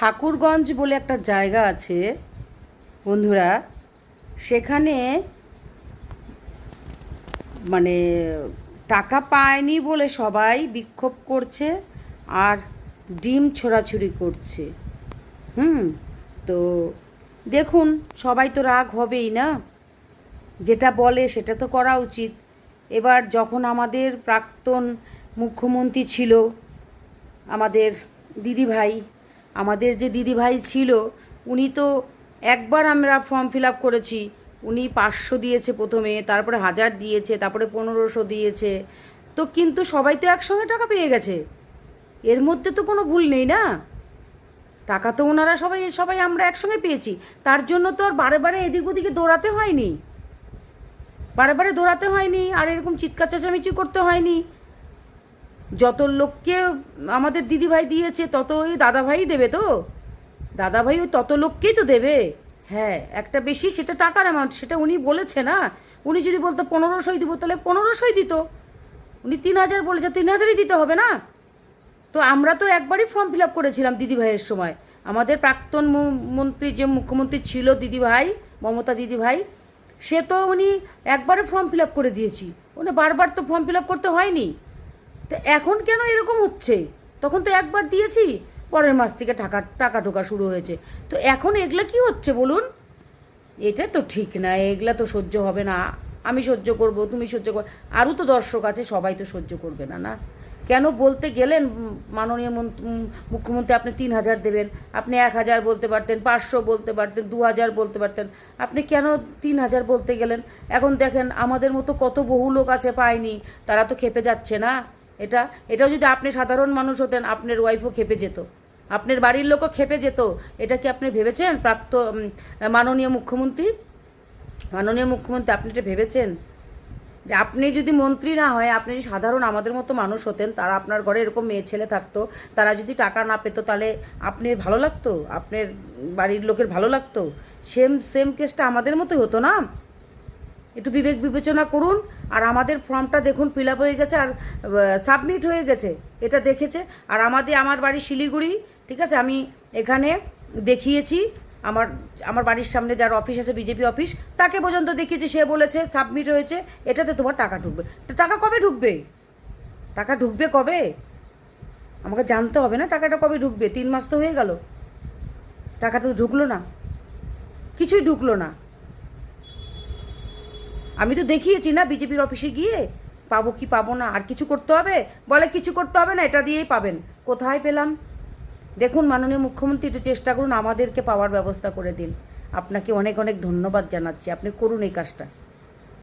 ঠাকুরগঞ্জ বলে একটা জায়গা আছে বন্ধুরা, সেখানে মানে টাকা পায়নি বলে সবাই বিক্ষোভ করছে আর ডিম ছোড়াছুড়ি করছে। তো দেখুন, সবাই তো রাগ হবেই না, যেটা বলে সেটা তো করা উচিত। এবার যখন আমাদের প্রাক্তন মুখ্যমন্ত্রী ছিল, আমাদের দিদিভাই, আমাদের যে দিদিভাই ছিল, উনি তো একবার আমরা ফর্ম ফিল আপ করেছি, উনি 500 দিয়েছে প্রথমে, তারপরে 1000 দিয়েছে, তারপরে 1500 দিয়েছে। তো কিন্তু সবাই তো একসঙ্গে টাকা পেয়ে গেছে, এর মধ্যে তো কোনো ভুল নেই না। টাকা তো ওনারা সবাই সবাই আমরা একসঙ্গে পেয়েছি, তার জন্য তো আর বারে বারে এদিক ওদিকে দৌড়াতে হয়নি, বারে বারে দৌড়াতে হয়নি, আর এরকম চিৎকার চেঁচামেচি করতে হয়নি। যত লোককে আমাদের দিদিভাই দিয়েছে তত ওই দাদাভাই দেবে, তো দাদাভাই ওই তত লোককেই তো দেবে। হ্যাঁ, একটা বেশি সেটা টাকার অ্যামাউন্ট, সেটা উনি বলেছে না। উনি যদি বলতো 1500 দিব, তাহলে 1500 দিত। উনি 3000 বলেছে, 3000ই দিতে হবে না। তো আমরা তো একবারই ফর্ম ফিল আপ করেছিলাম দিদিভাইয়ের সময়। আমাদের প্রাক্তন মন্ত্রী যে মুখ্যমন্ত্রী ছিল দিদিভাই, মমতা দিদিভাই, সে তো উনি একবারে ফর্ম ফিল আপ করে দিয়েছি, উনি বারবার তো ফর্ম ফিল আপ করতে হয়নি। তো এখন কেন এরকম হচ্ছে? তখন তো একবার দিয়েছি, পরের মাস থেকে টাকা টাকা ঢোকা শুরু হয়েছে। তো এখন এগুলা কি হচ্ছে বলুন? এটা তো ঠিক না, এগুলা তো সহ্য হবে না। আমি সহ্য করব, তুমি সহ্য কর, আরও তো দর্শক আছে, সবাই তো সহ্য করবে না। না কেন বলতে গেলেন মাননীয় মুখ্যমন্ত্রী আপনি 3000 দেবেন, আপনি 1000 বলতে পারতেন, 500 বলতে পারতেন, 2000 বলতে পারতেন, আপনি কেন 3000 বলতে গেলেন? এখন দেখেন আমাদের মতো কত বহু লোক আছে পায়নি, তারা তো খেপে যাচ্ছে না। এটাও যদি আপনি সাধারণ মানুষ হতেন, আপনার ওয়াইফও খেপে যেত, আপনার বাড়ির লোকও খেপে যেত। এটা কি আপনি ভেবেছেন? মাননীয় মুখ্যমন্ত্রী, আপনি এটা ভেবেছেন যে আপনি যদি মন্ত্রী না হয়, আপনি যদি সাধারণ আমাদের মতো মানুষ হতেন, তারা আপনার ঘরে এরকম মেয়ে ছেলে থাকতো, তারা যদি টাকা না পেতো, তাহলে আপনার ভালো লাগতো? আপনার বাড়ির লোকের ভালো লাগতো? সেম কেসটা আমাদের মতোই হতো না? একটু বিবেক বিবেচনা করুন। আর আমাদের ফর্মটা দেখুন ফিল আপ হয়ে গেছে আর সাবমিট হয়ে গেছে, এটা দেখেছে। আর আমার বাড়ি শিলিগুড়ি, ঠিক আছে, আমি এখানে দেখিয়েছি, আমার বাড়ির সামনে যার অফিস আছে, বিজেপি অফিস, তাকে পর্যন্ত দেখিয়েছি, সে বলেছে সাবমিট হয়েছে, এটাতে তোমার টাকা ঢুকবে। তো টাকা কবে ঢুকবে? টাকা ঢুকবে কবে? আমাকে জানতে হবে না টাকাটা কবে ঢুকবে। 3 মাস তো হয়ে গেল, টাকাটা তো ঢুকলো না, কিছুই ঢুকলো না। আমি তো দেখিয়েছি না বিজেপির অফিসে গিয়ে, পাবো কি পাবো না, আর কিছু করতে হবে? বলে কিছু করতে হবে না, এটা দিয়েই পাবেন। কোথায় পেলাম? দেখুন মাননীয় মুখ্যমন্ত্রী, একটু চেষ্টা করুন, আমাদেরকে পাওয়ার ব্যবস্থা করে দিন। আপনাকে অনেক অনেক ধন্যবাদ জানাচ্ছি, আপনি করুন এই কাজটা।